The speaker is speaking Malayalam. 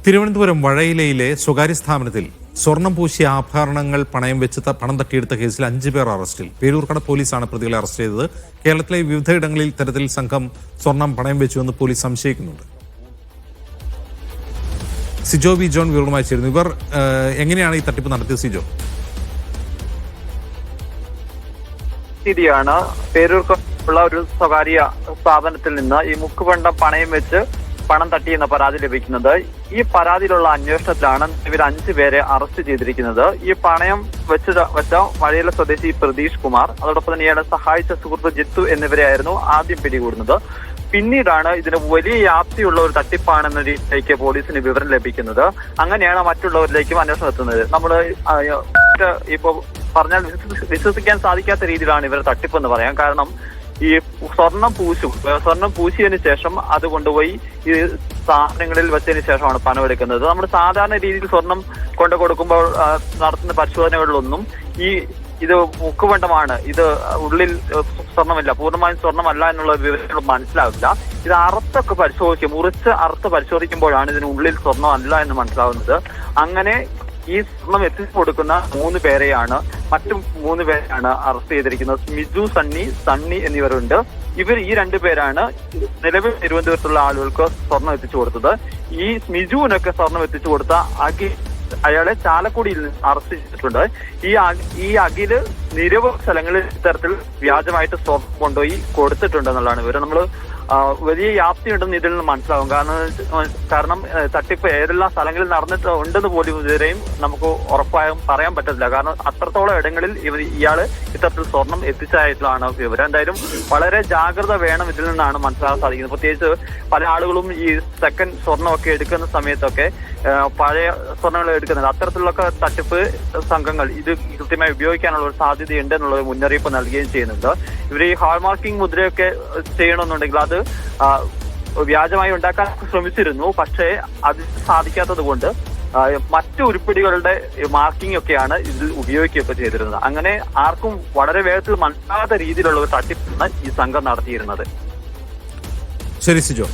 തിരുവനന്തപുരം വഴയിലയിലെ സ്വകാര്യ സ്ഥാപനത്തിൽ സ്വർണം പൂശിയ ആഭരണങ്ങൾ പണയം വെച്ച് പണം തട്ടിയെടുത്ത കേസിൽ 5 പേർ അറസ്റ്റിൽ. പേരൂർക്കട പോലീസാണ് പ്രതികളെ അറസ്റ്റ് ചെയ്തത്. കേരളത്തിലെ വിവിധയിടങ്ങളിൽ ഇത്തരത്തിൽ സംഘം സ്വർണം പണയം വെച്ചുവെന്ന് പോലീസ് സംശയിക്കുന്നുണ്ട്. സിജോ വി ജോൺ വിവരവുമായി ചേരുന്നു. ഇവർ എങ്ങനെയാണ് ഈ തട്ടിപ്പ് നടത്തിയത് സിജോ? സ്ഥിതിയാണ് പേരൂർക്കുള്ള ഒരു സ്വകാര്യ സ്ഥാപനത്തിൽ നിന്ന് ഈ മുക്കുപണ്ടം പണയം വെച്ച് പണം തട്ടിയെന്ന പരാതി ലഭിക്കുന്നത്. ഈ പരാതിയിലുള്ള അന്വേഷണത്തിലാണ് ഇവർ 5 പേരെ അറസ്റ്റ് ചെയ്തിരിക്കുന്നത്. ഈ പണയം വെച്ച വഴയില സ്വദേശി പ്രതീഷ് കുമാർ, അതോടൊപ്പം തന്നെ ഇയാളെ സഹായിച്ച സുഹൃത്ത് ജിത്തു എന്നിവരെയായിരുന്നു ആദ്യം പിടികൂടുന്നത്. പിന്നീടാണ് ഇതിന് വലിയ വ്യാപ്തിയുള്ള ഒരു തട്ടിപ്പാണെന്ന രീതിയിലേക്ക് പോലീസിന് വിവരം ലഭിക്കുന്നത്. അങ്ങനെയാണ് മറ്റുള്ളവരിലേക്കും അന്വേഷണം എത്തുന്നത്. നമ്മൾ ഇപ്പോ പറഞ്ഞാൽ വിശ്വസിക്കാൻ സാധിക്കാത്ത രീതിയിലാണ് ഇവരെ തട്ടിപ്പെന്ന് പറയാം. കാരണം ഈ സ്വർണം പൂശിയതിനു ശേഷം അത് കൊണ്ടുപോയി ഈ സ്ഥാപനങ്ങളിൽ വെച്ചതിന് ശേഷമാണ് പണം എടുക്കുന്നത്. നമ്മൾ സാധാരണ രീതിയിൽ സ്വർണം കൊണ്ടു കൊടുക്കുമ്പോൾ നടത്തുന്ന പരിശോധനകളിലൊന്നും ഇത് മുക്കുപണ്ടമാണ്, ഇത് ഉള്ളിൽ സ്വർണ്ണമില്ല, പൂർണ്ണമായും സ്വർണ്ണമല്ല എന്നുള്ള വിവരങ്ങൾ മനസ്സിലാവില്ല. ഇത് മുറിച്ച് അറുത്ത് പരിശോധിക്കുമ്പോഴാണ് ഇതിന് ഉള്ളിൽ സ്വർണ്ണം അല്ല എന്ന് മനസ്സിലാവുന്നത്. അങ്ങനെ ഈ സ്വർണം എത്തിച്ചു കൊടുക്കുന്ന 3 പേരെയാണ് മറ്റു 3 പേരെയാണ് അറസ്റ്റ് ചെയ്തിരിക്കുന്നത്. മിജു, സണ്ണി എന്നിവരുണ്ട്. ഈ 2 പേരാണ് നിലവിൽ തിരുവനന്തപുരത്തുള്ള ആളുകൾക്ക് സ്വർണം എത്തിച്ചു കൊടുത്തത്. ഈ മിജുവിനൊക്കെ സ്വർണം എത്തിച്ചു കൊടുത്ത അയാളെ ചാലക്കുടിയിൽ നിന്ന് അറസ്റ്റ് ചെയ്തിട്ടുണ്ട്. ഈ അഖില് നിരവധി സ്ഥലങ്ങളിൽ ഇത്തരത്തിൽ വ്യാജമായിട്ട് സ്വർണം കൊണ്ടുപോയി കൊടുത്തിട്ടുണ്ടെന്നുള്ളതാണ് വിവരം. നമ്മൾ വലിയ വ്യാപ്തി ഉണ്ടെന്ന് ഇതിൽ നിന്ന് മനസ്സിലാവും. കാരണം തട്ടിപ്പ് ഏതെല്ലാം സ്ഥലങ്ങളിൽ നടന്നിട്ട് ഉണ്ടെന്ന് പോലും ഇതുവരെയും നമുക്ക് ഉറപ്പായും പറയാൻ പറ്റത്തില്ല. കാരണം അത്രത്തോളം ഇടങ്ങളിൽ ഇയാള് ഇത്തരത്തിൽ സ്വർണം എത്തിച്ചായിട്ടുള്ളതാണ് വിവരം. എന്തായാലും വളരെ ജാഗ്രത വേണം ഇതിൽ നിന്നാണ് മനസ്സിലാക്കാൻ സാധിക്കുന്നത്. പ്രത്യേകിച്ച് പല ആളുകളും ഈ സെക്കൻഡ് സ്വർണ്ണമൊക്കെ എടുക്കുന്ന സമയത്തൊക്കെ പഴയ സ്വർണ്ണങ്ങൾ എടുക്കുന്നുണ്ട്. അത്തരത്തിലുള്ള തട്ടിപ്പ് സംഘങ്ങൾ ഇത് കൃത്യമായി ഉപയോഗിക്കാനുള്ള ഒരു സാധ്യതയുണ്ട് എന്നുള്ള മുന്നറിയിപ്പ് നൽകുകയും ചെയ്യുന്നുണ്ട്. ഇവർ ഈ ഹാൾമാർക്കിംഗ് മുദ്രയൊക്കെ ചെയ്യണമെന്നുണ്ടെങ്കിൽ അത് വ്യാജമായി ഉണ്ടാക്കാൻ ശ്രമിച്ചിരുന്നു. പക്ഷേ അത് സാധിക്കാത്തത് കൊണ്ട് മറ്റു ഉരുപ്പിടികളുടെ മാർക്കിംഗ് ഒക്കെയാണ് ഇതിൽ ഉപയോഗിക്കുകയൊക്കെ ചെയ്തിരുന്നത്. അങ്ങനെ ആർക്കും വളരെ വേഗത്തിൽ മനസ്സിലാകാത്ത രീതിയിലുള്ള ഒരു തട്ടിപ്പാണ് ഈ സംഘം നടത്തിയിരുന്നത്. ശരി സിജോ.